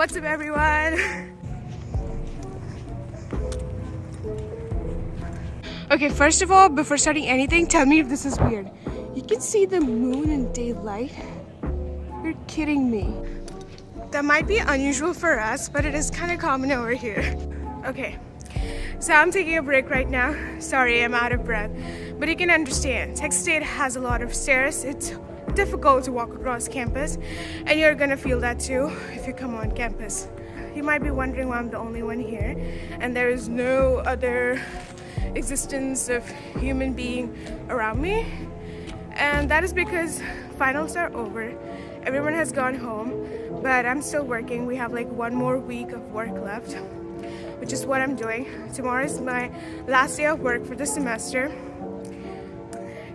What's up, everyone? Okay, first of all, before starting anything, tell me if this is weird. You can see the moon in daylight. You're kidding me. That might be unusual for us, but it is kind of common over here. Okay, so I'm taking a break right now. Sorry, I'm out of breath. But you can understand, Texas State has a lot of stairs. It's difficult to walk across campus, and you're gonna feel that too if you come on campus. You might be wondering why I'm the only one here, and there is no other existence of human being around me. And that is because finals are over. Everyone has gone home, but I'm still working. We have like one more week of work left, which is what I'm doing. Tomorrow is my last day of work for the semester.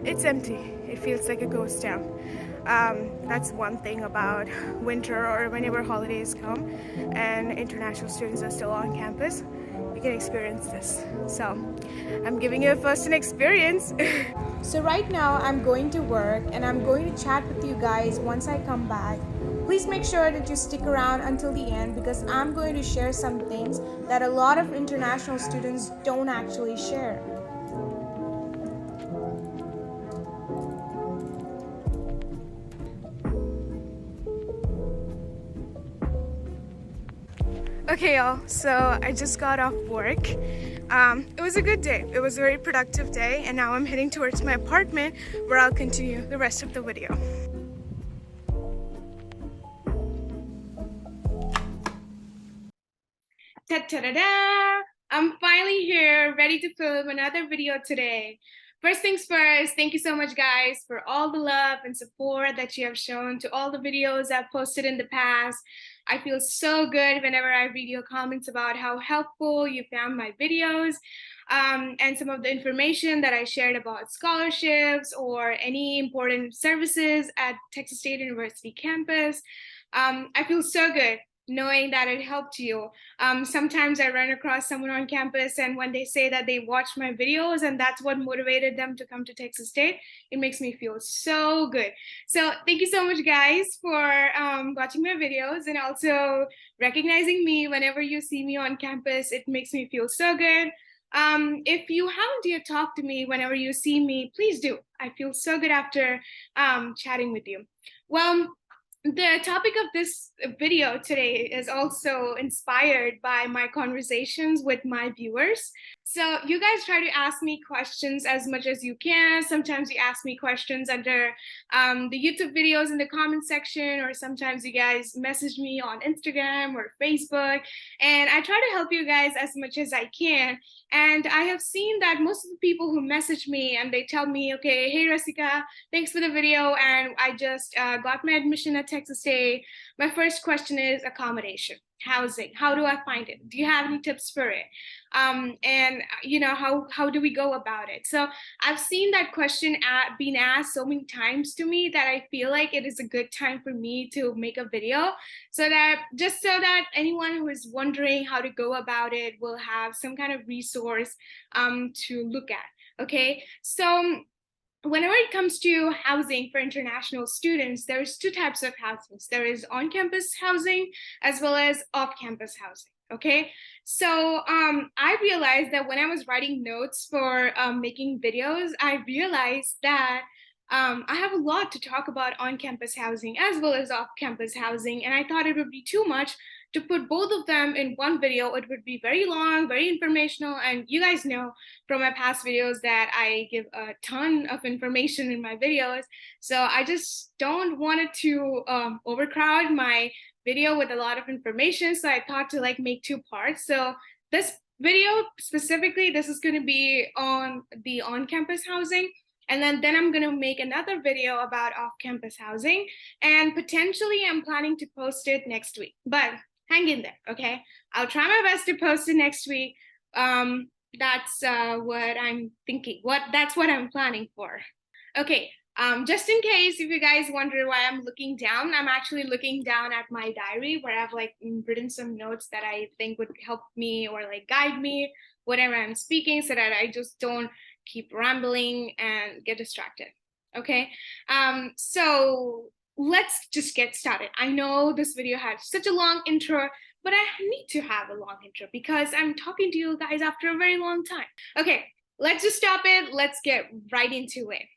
It's empty. It feels like a ghost town. That's one thing about winter or whenever holidays come and international students are still on campus. You can experience this. So I'm giving you a first-hand experience. So right now I'm going to work and I'm going to chat with you guys once I come back. Please make sure that you stick around until the end because I'm going to share some things that a lot of international students don't actually share. Okay, y'all, so I just got off work. It was a good day. It was a very productive day, and now I'm heading towards my apartment where I'll continue the rest of the video. Ta-ta-da-da! I'm finally here, ready to film another video today. First things first, thank you so much, guys, for all the love and support that you have shown to all the videos I've posted in the past. I feel so good whenever I read your comments about how helpful you found my videos and some of the information that I shared about scholarships or any important services at Texas State University campus. I feel so good knowing that it helped you. Sometimes I run across someone on campus and when they say that they watched my videos and that's what motivated them to come to Texas State, it makes me feel so good. So thank you so much, guys, for watching my videos and also recognizing me whenever you see me on campus. It makes me feel so good. If you haven't yet talked to me whenever you see me, please do. I feel so good after chatting with you. Well, the topic of this video today is also inspired by my conversations with my viewers. So you guys try to ask me questions as much as you can. Sometimes you ask me questions under the YouTube videos in the comment section, or sometimes you guys message me on Instagram or Facebook. And I try to help you guys as much as I can. And I have seen that most of the people who message me and they tell me, okay, hey, Rasika, thanks for the video. And I just got my admission at Texas State. My first question is accommodation, housing. How do I find it? Do you have any tips for it? And you know, how do we go about it? So I've seen that question being asked so many times to me that I feel like it is a good time for me to make a video so that anyone who is wondering how to go about it will have some kind of resource to look at. Okay, so whenever it comes to housing for international students, there's two types of housings. There is on-campus housing as well as off-campus housing. Okay, so I realized that when I was writing notes for making videos, I realized that I have a lot to talk about on-campus housing as well as off-campus housing, and I thought it would be too much to put both of them in one video. It would be very long, very informational, and you guys know from my past videos that I give a ton of information in my videos. So I just don't want it to overcrowd my video with a lot of information. So I thought to like make two parts. So this video specifically, this is going to be on the on-campus housing. And then I'm going to make another video about off-campus housing. And potentially I'm planning to post it next week. But hang in there, okay? I'll try my best to post it next week. That's what I'm thinking. That's what I'm planning for. Okay, just in case if you guys wonder why I'm looking down, I'm actually looking down at my diary where I've like written some notes that I think would help me or like guide me whenever I'm speaking so that I just don't keep rambling and get distracted. Okay, so let's just get started. I know this video had such a long intro, but I need to have a long intro because I'm talking to you guys after a very long time. Okay, let's just stop it. Let's get right into it.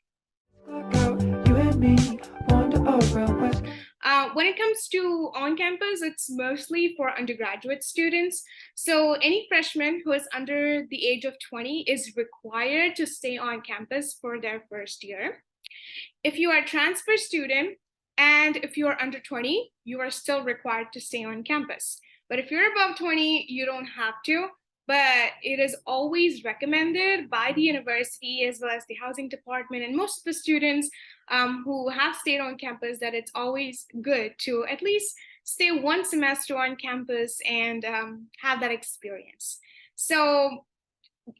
When it comes to on-campus, it's mostly for undergraduate students. So any freshman who is under the age of 20 is required to stay on campus for their first year. If you are a transfer student and if you are under 20, you are still required to stay on campus. But if you're above 20, you don't have to. But it is always recommended by the university as well as the housing department and most of the students who have stayed on campus that it's always good to at least stay one semester on campus and have that experience. So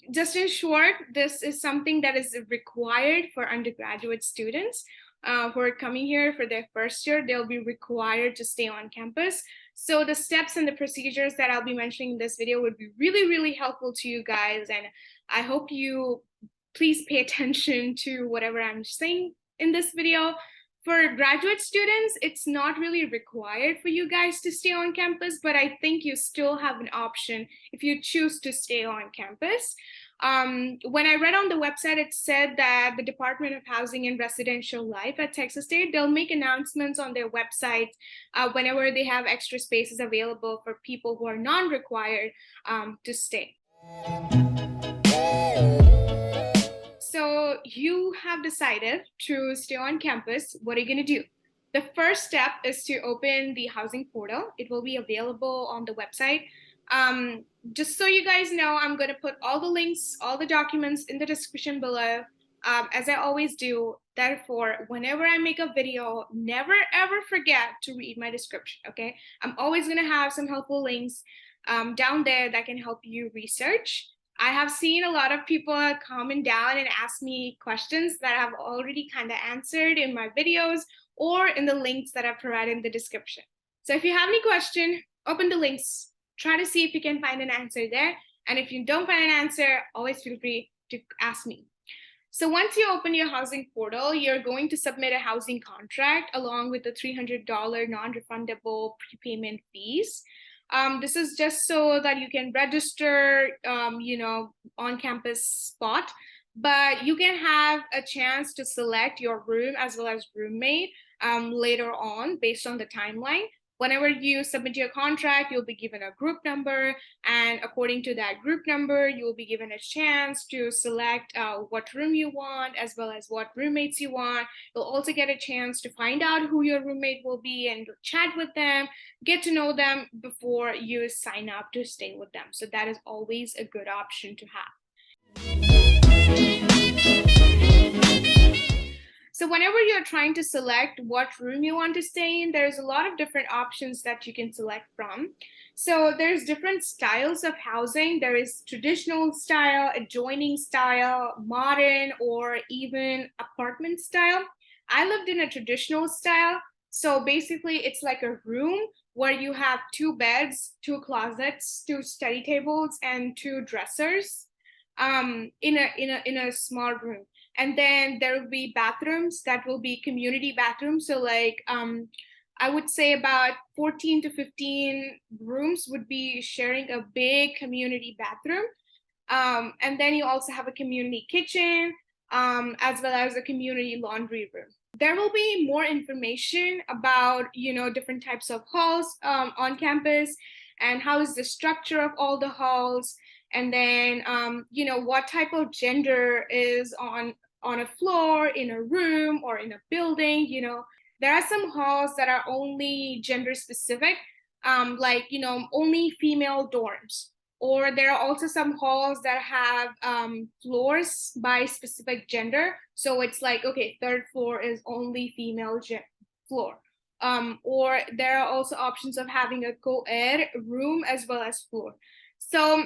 just in short, this is something that is required for undergraduate students who are coming here for their first year. They'll be required to stay on campus. So the steps and the procedures that I'll be mentioning in this video would be really, really helpful to you guys. And I hope you please pay attention to whatever I'm saying in this video. For graduate students, it's not really required for you guys to stay on campus, but I think you still have an option if you choose to stay on campus. When I read on the website, it said that the Department of Housing and Residential Life at Texas State, they'll make announcements on their website whenever they have extra spaces available for people who are non-required to stay. So you have decided to stay on campus. What are you going to do? The first step is to open the housing portal. It will be available on the website. Just so you guys know, I'm going to put all the links, all the documents in the description below, as I always do. Therefore, whenever I make a video, never ever forget to read my description, okay? I'm always going to have some helpful links down there that can help you research. I have seen a lot of people comment down and ask me questions that I've already kind of answered in my videos or in the links that I've provided in the description. So if you have any question, open the links. Try to see if you can find an answer there. And if you don't find an answer, always feel free to ask me. So once you open your housing portal, you're going to submit a housing contract along with the $300 non-refundable prepayment fees. This is just so that you can register, on-campus spot, but you can have a chance to select your room as well as roommate later on based on the timeline. Whenever you submit your contract, you'll be given a group number, and according to that group number, you'll be given a chance to select what room you want as well as what roommates you want. You'll also get a chance to find out who your roommate will be and chat with them, get to know them before you sign up to stay with them. So that is always a good option to have. So whenever you're trying to select what room you want to stay in, there's a lot of different options that you can select from. So there's different styles of housing. There is traditional style, adjoining style, modern, or even apartment style. I lived in a traditional style. So basically it's like a room where you have 2 beds, 2 closets, 2 study tables, and 2 dressers in a small room. And then there will be bathrooms that will be community bathrooms. So like I would say about 14 to 15 rooms would be sharing a big community bathroom. And then you also have a community kitchen as well as a community laundry room. There will be more information about, different types of halls on campus and how is the structure of all the halls. And then, what type of gender is on a floor, in a room, or in a building. There are some halls that are only gender specific, only female dorms. Or there are also some halls that have floors by specific gender. So it's like, okay, 3rd floor is only female floor. Or there are also options of having a co-ed room as well as floor. So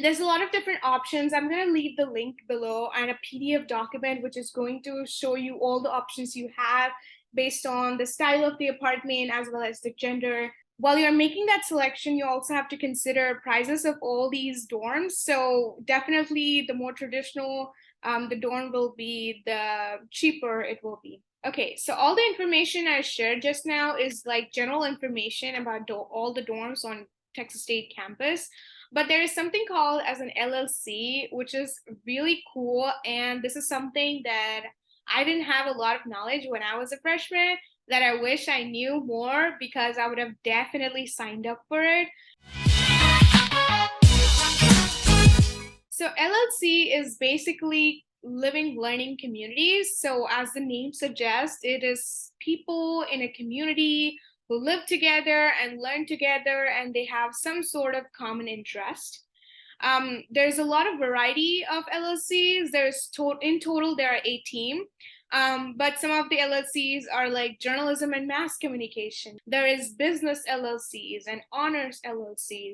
there's a lot of different options. I'm going to leave the link below and a PDF document, which is going to show you all the options you have based on the style of the apartment as well as the gender. while you're making that selection, you also have to consider prices of all these dorms. So definitely the more traditional the dorm will be, the cheaper it will be. Okay, so all the information I shared just now is like general information about all the dorms on Texas State campus. But there is something called as an LLC, which is really cool. And this is something that I didn't have a lot of knowledge when I was a freshman, that I wish I knew more, because I would have definitely signed up for it. So LLC is basically living learning communities. So as the name suggests, it is people in a community who live together and learn together, and they have some sort of common interest. There's a lot of variety of LLCs. In total there are 18. But some of the LLCs are like journalism and mass communication. There is business LLCs and honors LLCs.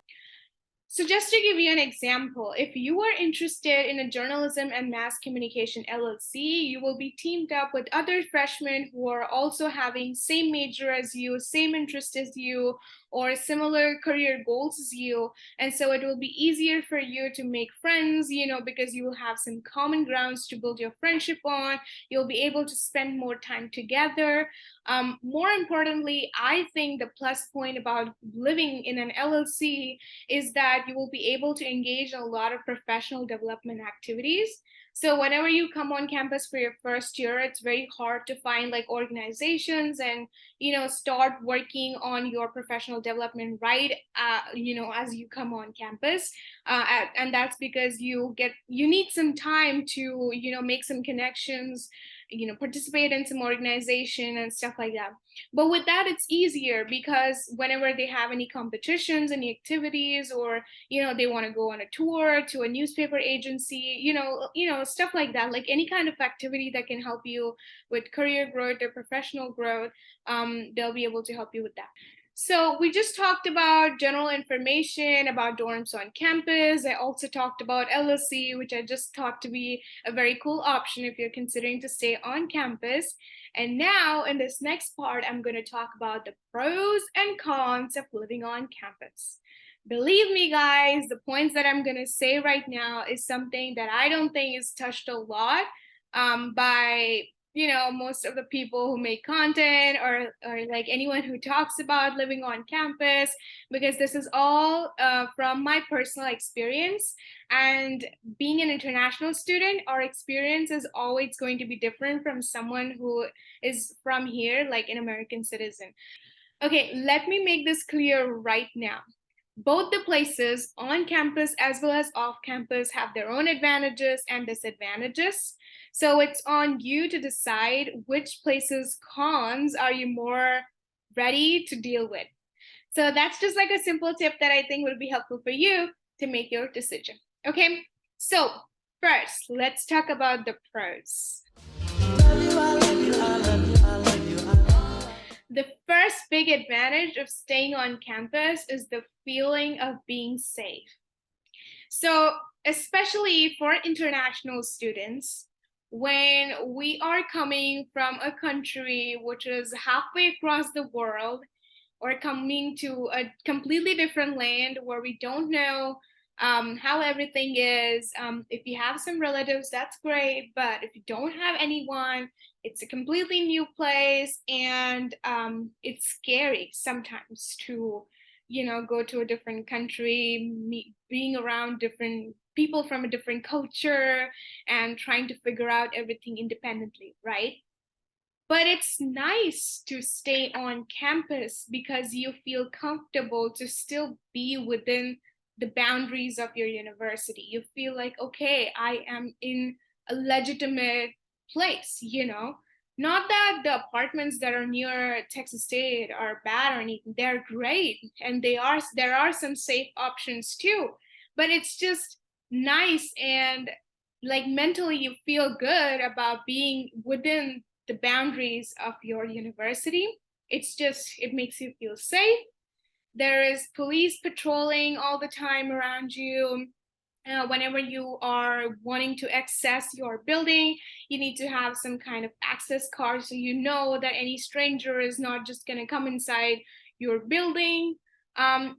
So just to give you an example, if you are interested in a journalism and mass communication LLC, you will be teamed up with other freshmen who are also having same major as you, same interest as you, or similar career goals as you. And so it will be easier for you to make friends, because you will have some common grounds to build your friendship on. You'll be able to spend more time together. More importantly, I think the plus point about living in an LLC is that you will be able to engage in a lot of professional development activities. So whenever you come on campus for your first year, it's very hard to find like organizations and, start working on your professional development right, as you come on campus. And that's because you need some time to, make some connections, participate in some organization and stuff like that. But with that, it's easier, because whenever they have any competitions, any activities, or they want to go on a tour to a newspaper agency, stuff like that, like any kind of activity that can help you with career growth or professional growth, they'll be able to help you with that. So we just talked about general information about dorms on campus. I also talked about LLC, which I just thought to be a very cool option if you're considering to stay on campus. And now in this next part, I'm going to talk about the pros and cons of living on campus. Believe me, guys, the points that I'm going to say right now is something that I don't think is touched a lot by most of the people who make content, or like anyone who talks about living on campus, because this is all from my personal experience. And being an international student, our experience is always going to be different from someone who is from here, like an American citizen. Okay, let me make this clear right now. Both the places on campus as well as off campus have their own advantages and disadvantages. So it's on you to decide which places' cons are you more ready to deal with. So that's just like a simple tip that I think would be helpful for you to make your decision. Okay, so first, let's talk about the pros. The first big advantage of staying on campus is the feeling of being safe. So, especially for international students, when we are coming from a country which is halfway across the world, or coming to a completely different land where we don't know how everything is. If you have some relatives, that's great. But if you don't have anyone, it's a completely new place, and it's scary sometimes to, go to a different country, being around different people from a different culture, and trying to figure out everything independently, right? But it's nice to stay on campus because you feel comfortable to still be within the boundaries of your university. You feel like, okay, I am in a legitimate place, Not that the apartments that are near Texas State are bad or anything. They're great, and there are some safe options too. But it's just nice, and like mentally you feel good about being within the boundaries of your university. It makes you feel safe. There is police patrolling all the time around you. Whenever you are wanting to access your building, you need to have some kind of access card, so you know that any stranger is not just going to come inside your building,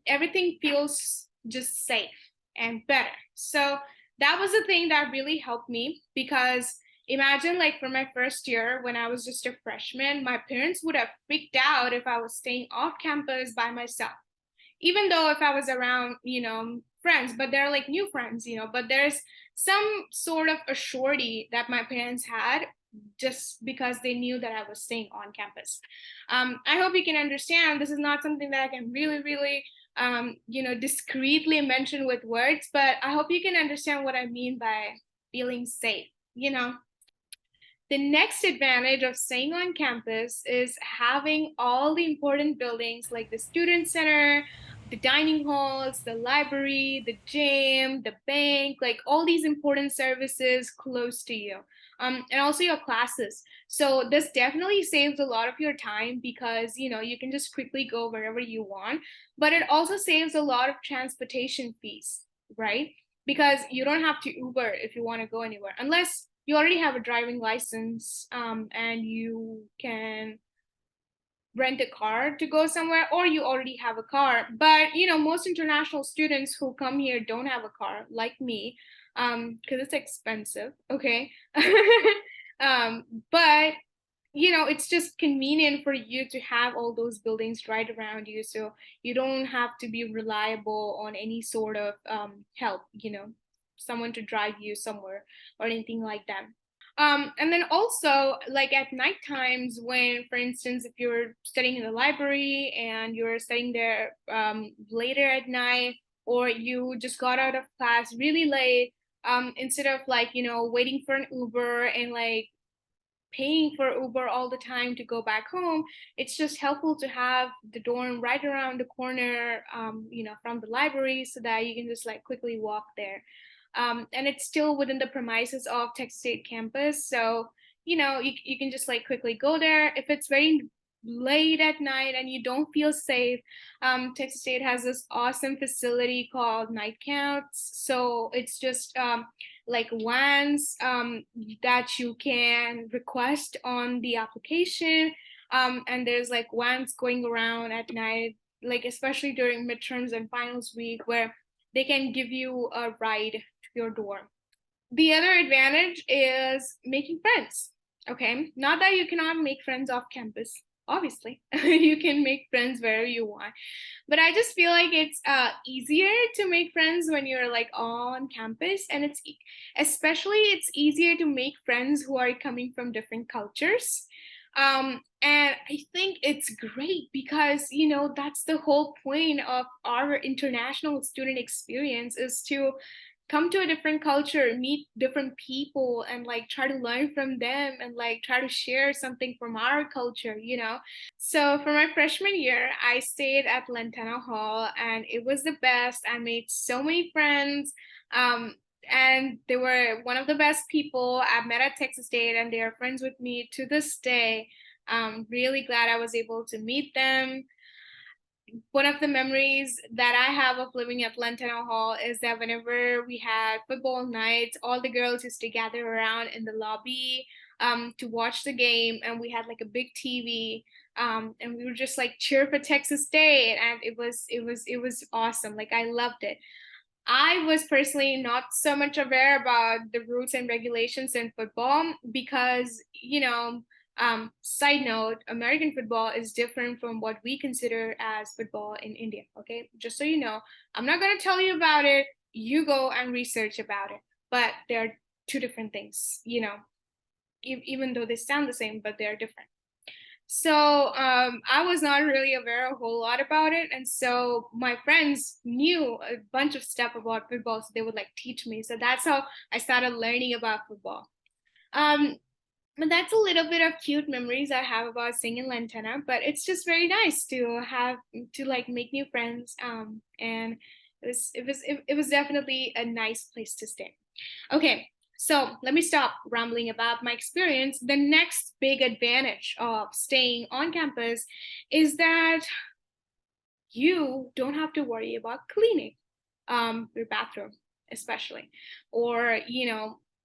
everything feels just safe and better. So that was the thing that really helped me, because imagine, like, for my first year when I was just a freshman, my parents would have freaked out if I was staying off campus by myself, even though if I was around, friends, but they're like new friends, but there's some sort of a surety that my parents had, just because they knew that I was staying on campus. I hope you can understand this is not something that I can really, really, discreetly mention with words, but I hope you can understand what I mean by feeling safe. The next advantage of staying on campus is having all the important buildings like the student center, the dining halls, the library, the gym, the bank, like all these important services close to you. And also your classes. So this definitely saves a lot of your time, because you can just quickly go wherever you want, but it also saves a lot of transportation fees, right? Because you don't have to Uber if you want to go anywhere, unless you already have a driving license, and you can rent a car to go somewhere, or you already have a car. But most international students who come here don't have a car, like me, because it's expensive. Okay. um, but it's just convenient for you to have all those buildings right around you, so you don't have to be reliable on any sort of help, someone to drive you somewhere or anything like that. And then also, like at night times, when, for instance, if you're studying in the library and you're studying there later at night, or you just got out of class really late, instead of like, waiting for an Uber and like paying for Uber all the time to go back home, it's just helpful to have the dorm right around the corner, from the library, so that you can just like quickly walk there. And it's still within the premises of Texas State campus. So, you can just like quickly go there. If it's very late at night and you don't feel safe, Texas State has this awesome facility called Night Counts. So it's just like vans that you can request on the application. And there's like vans going around at night, like especially during midterms and finals week, where they can give you a ride to your door. The other advantage is making friends. Okay, not that you cannot make friends off campus. Obviously, you can make friends wherever you want, but I just feel like it's easier to make friends when you're like on campus, and especially it's easier to make friends who are coming from different cultures. And I think it's great because that's the whole point of our international student experience, is to come to a different culture, meet different people, and like try to learn from them, and like try to share something from our culture. So for my freshman year, I stayed at Lantana Hall, and it was the best. I made so many friends. And they were one of the best people I've met at Texas State, and they are friends with me to this day. Really glad I was able to meet them. One of the memories that I have of living at Lantana Hall is that whenever we had football nights, all the girls used to gather around in the lobby to watch the game, and we had like a big TV, and we would just like cheer for Texas State, and it was awesome. Like I loved it. I was personally not so much aware about the rules and regulations in football, because, side note, American football is different from what we consider as football in India. Okay, just so you know, I'm not going to tell you about it. You go and research about it. But they're two different things, even though they sound the same, but they're different. So I was not really aware a whole lot about it, and so my friends knew a bunch of stuff about football, so they would like teach me. So that's how I started learning about football. Um, but that's a little bit of cute memories I have about staying in Lantana. But it's just very nice to have to like make new friends. And it was definitely a nice place to stay. Okay, so let me stop rambling about my experience. The next big advantage of staying on campus is that you don't have to worry about cleaning your bathroom, especially, or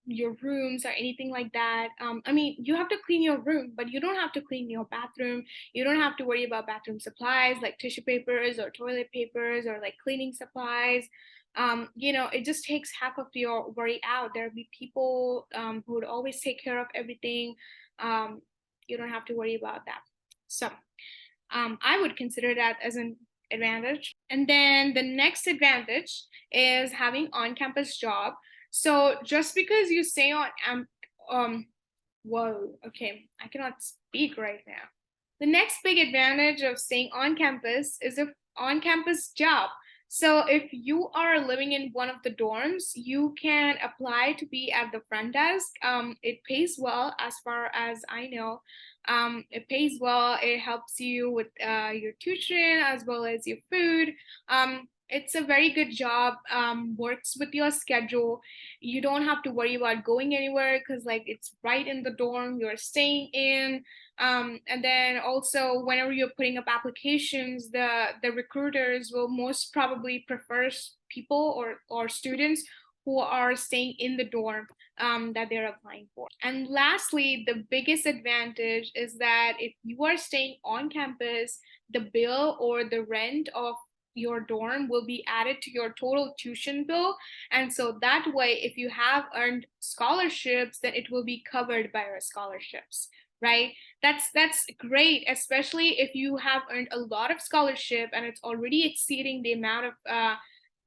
your rooms or anything like that. I mean, you have to clean your room, but you don't have to clean your bathroom. You don't have to worry about bathroom supplies like tissue papers or toilet papers or like cleaning supplies. It just takes half of your worry out. There'll be people who would always take care of everything. Um, you don't have to worry about that. So I would consider that as an advantage. And then the next advantage is having on-campus job. So just because you stay on whoa, okay, I cannot speak right now. The next big advantage of staying on campus is a on-campus job. So if you are living in one of the dorms, you can apply to be at the front desk. It pays well, as far as I know. It pays well. It helps you with your tuition as well as your food. It's a very good job. Works with your schedule. You don't have to worry about going anywhere because like it's right in the dorm you're staying in. And then also whenever you're putting up applications, the recruiters will most probably prefer people or students who are staying in the dorm that they're applying for. And lastly, the biggest advantage is that if you are staying on campus, the bill or the rent of your dorm will be added to your total tuition bill. And so that way, if you have earned scholarships, then it will be covered by your scholarships, right? That's great, especially if you have earned a lot of scholarship and it's already exceeding the amount of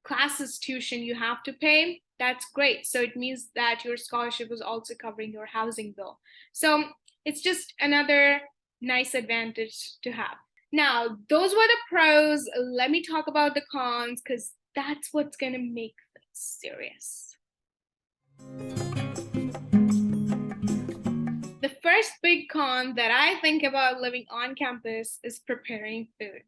classes tuition you have to pay. That's great. So it means that your scholarship is also covering your housing bill. So it's just another nice advantage to have. Now, those were the pros. Let me talk about the cons because that's what's going to make this serious. The first big con that I think about living on campus is preparing food.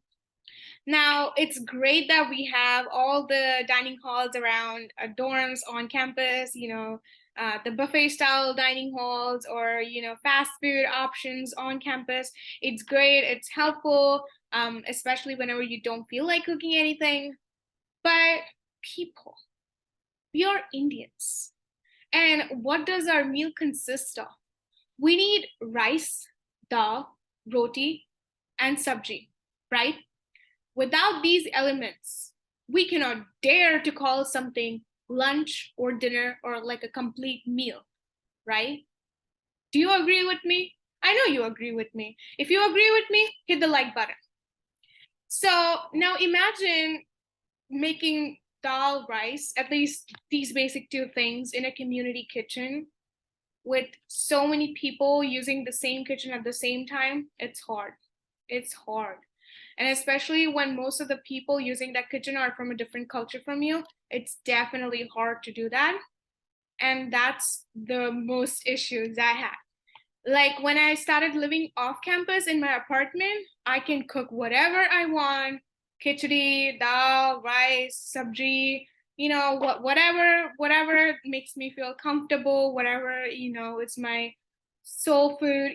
Now, it's great that we have all the dining halls around dorms on campus, the buffet style dining halls or, fast food options on campus. It's great, it's helpful, especially whenever you don't feel like cooking anything. But people, we are Indians. And what does our meal consist of? We need rice, dal, roti, and sabji, right? Without these elements, we cannot dare to call something lunch or dinner or like a complete meal, right? Do you agree with me? I know you agree with me. If you agree with me, hit the like button. So now imagine making dal, rice, at least these basic two things in a community kitchen with so many people using the same kitchen at the same time. It's hard. It's hard. And especially when most of the people using that kitchen are from a different culture from you, it's definitely hard to do that. And that's the most issues I had. Like when I started living off campus in my apartment, I can cook whatever I want, khichdi, dal, rice, sabji, whatever makes me feel comfortable, whatever, it's my soul food,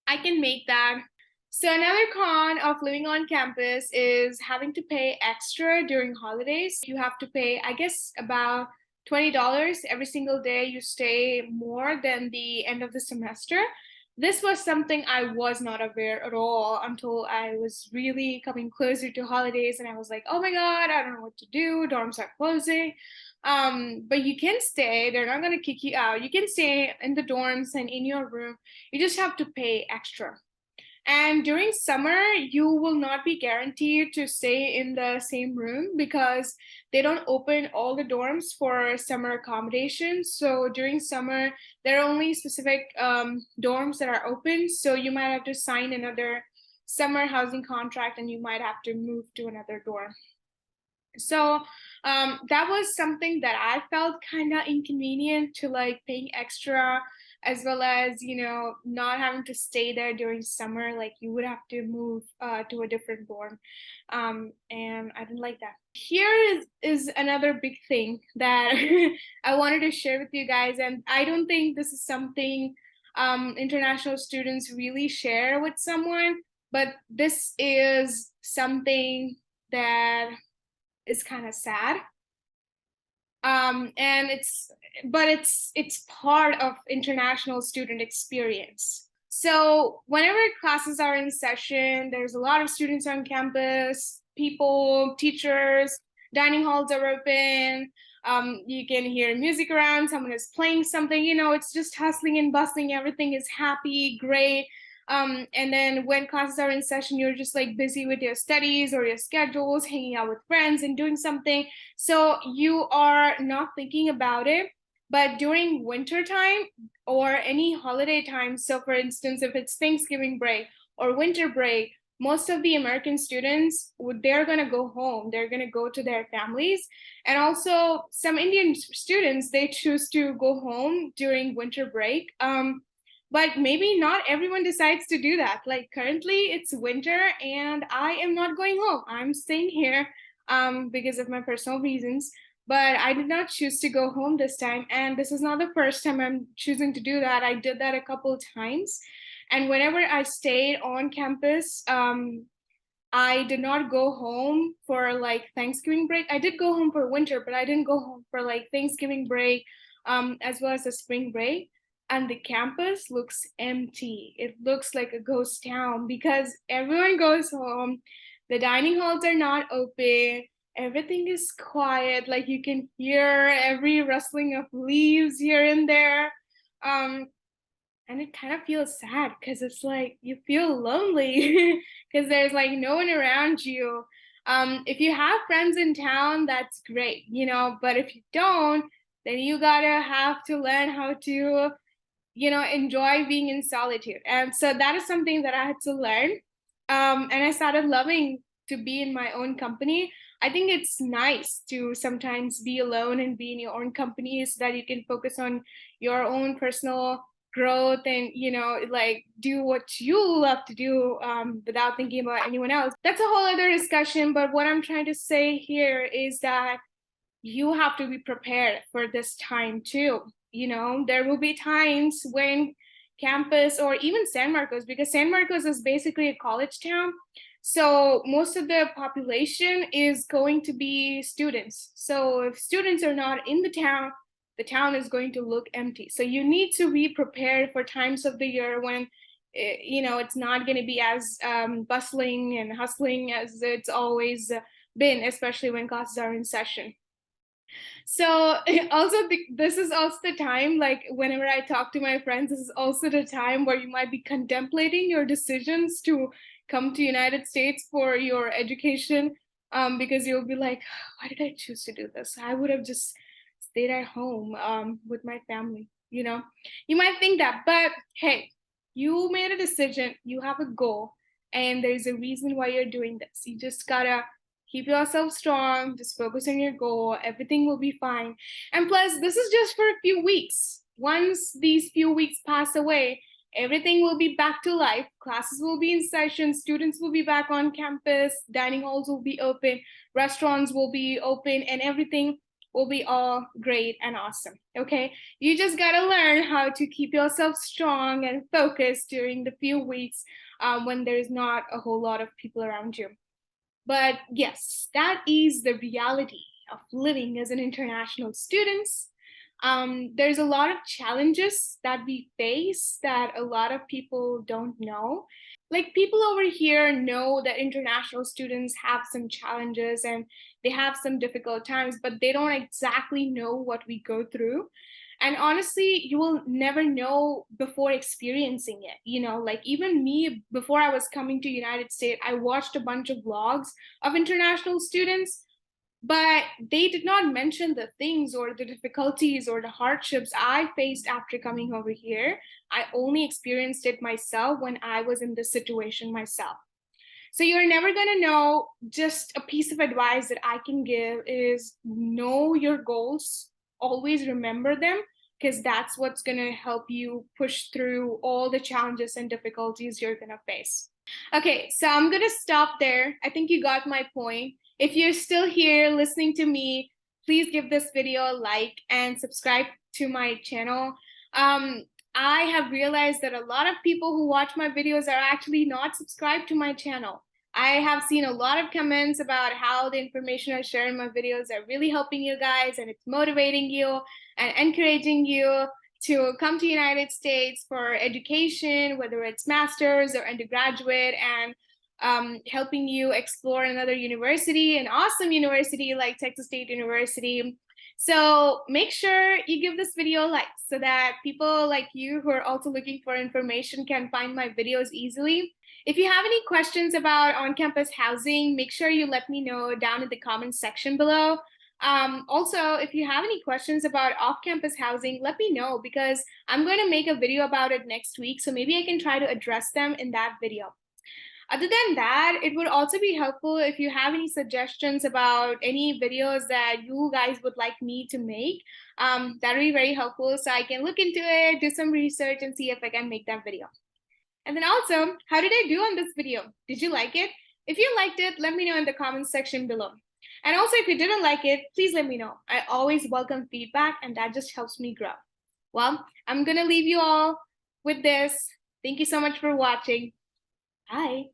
I can make that. So another con of living on campus is having to pay extra during holidays. You have to pay, I guess, about $20 every single day you stay more than the end of the semester. This was something I was not aware at all until I was really coming closer to holidays and I was like, oh my God, I don't know what to do. Dorms are closing. But you can stay. They're not going to kick you out. You can stay in the dorms and in your room. You just have to pay extra. And during summer, you will not be guaranteed to stay in the same room because they don't open all the dorms for summer accommodations. So during summer, there are only specific dorms that are open. So you might have to sign another summer housing contract and you might have to move to another dorm. So that was something that I felt kind of inconvenient to like paying extra as well as not having to stay there during summer, like you would have to move to a different dorm, and I didn't like that. Here is another big thing that I wanted to share with you guys, and I don't think this is something international students really share with someone, but this is something that is kind of sad. And it's part of international student experience. So whenever classes are in session, there's a lot of students on campus, people, teachers, dining halls are open. You can hear music around, someone is playing something, it's just hustling and bustling, everything is happy, great. And then when classes are in session, you're just like busy with your studies or your schedules, hanging out with friends and doing something. So you are not thinking about it. But during winter time or any holiday time, so for instance, if it's Thanksgiving break or winter break, most of the American students, they're going to go home. They're going to go to their families. And also some Indian students, they choose to go home during winter break. But maybe not everyone decides to do that. Like currently it's winter and I am not going home. I'm staying here because of my personal reasons. But I did not choose to go home this time. And this is not the first time I'm choosing to do that. I did that a couple of times. And whenever I stayed on campus, I did not go home for like Thanksgiving break. I did go home for winter, but I didn't go home for like Thanksgiving break, as well as the spring break. And the campus looks empty. It looks like a ghost town because everyone goes home. The dining halls are not open. Everything is quiet. Like you can hear every rustling of leaves here and there. Um, and it kind of feels sad because it's like you feel lonely because there's like no one around you. If you have friends in town, that's great, but if you don't, then you gotta have to learn how to, enjoy being in solitude. And so that is something that I had to learn. And I started loving to be in my own company. I think it's nice to sometimes be alone and be in your own company so that you can focus on your own personal growth and like do what you love to do, without thinking about anyone else. That's a whole other discussion, but what I'm trying to say here is that you have to be prepared for this time too. There will be times when campus or even San Marcos, because San Marcos is basically a college town, so most of the population is going to be students. So if students are not in the town is going to look empty. So you need to be prepared for times of the year when it's not going to be as bustling and hustling as it's always been, especially when classes are in session. So also this is also the time, like whenever I talk to my friends, this is also the time where you might be contemplating your decisions to come to United States for your education, because you'll be like, why did I choose to do this? I would have just stayed at home with my family. You might think that, but hey, you made a decision, you have a goal, and there's a reason why you're doing this. You just gotta keep yourself strong, just focus on your goal, everything will be fine. And plus, this is just for a few weeks. Once these few weeks pass away, everything will be back to life. Classes will be in session, students will be back on campus, dining halls will be open, restaurants will be open, and everything will be all great and awesome. Okay, you just got to learn how to keep yourself strong and focused during the few weeks when there's not a whole lot of people around you. But yes, that is the reality of living as an international student. There's a lot of challenges that we face that a lot of people don't know. Like people over here know that international students have some challenges and they have some difficult times, but they don't exactly know what we go through. And honestly, you will never know before experiencing it. Like even me, before I was coming to United States, I watched a bunch of vlogs of international students, but they did not mention the things or the difficulties or the hardships I faced after coming over here. I only experienced it myself when I was in this situation myself. So you're never going to know. Just a piece of advice that I can give is know your goals, always remember them, because that's what's going to help you push through all the challenges and difficulties you're going to face. Okay, so I'm going to stop there. I think you got my point. If you're still here listening to me, please give this video a like and subscribe to my channel. I have realized that a lot of people who watch my videos are actually not subscribed to my channel. I have seen a lot of comments about how the information I share in my videos are really helping you guys, and it's motivating you and encouraging you to come to United States for education, whether it's master's or undergraduate, and helping you explore another university, an awesome university like Texas State University. So make sure you give this video a like so that people like you who are also looking for information can find my videos easily. If you have any questions about on-campus housing, make sure you let me know down in the comments section below. Also, if you have any questions about off-campus housing, let me know, because I'm going to make a video about it next week, so maybe I can try to address them in that video. Other than that, it would also be helpful if you have any suggestions about any videos that you guys would like me to make. That would be very helpful, so I can look into it, do some research, and see if I can make that video. And then also, how did I do on this video? Did you like it? If you liked it, let me know in the comments section below. And also, if you didn't like it, please let me know. I always welcome feedback, and that just helps me grow. Well, I'm gonna leave you all with this. Thank you so much for watching. Bye.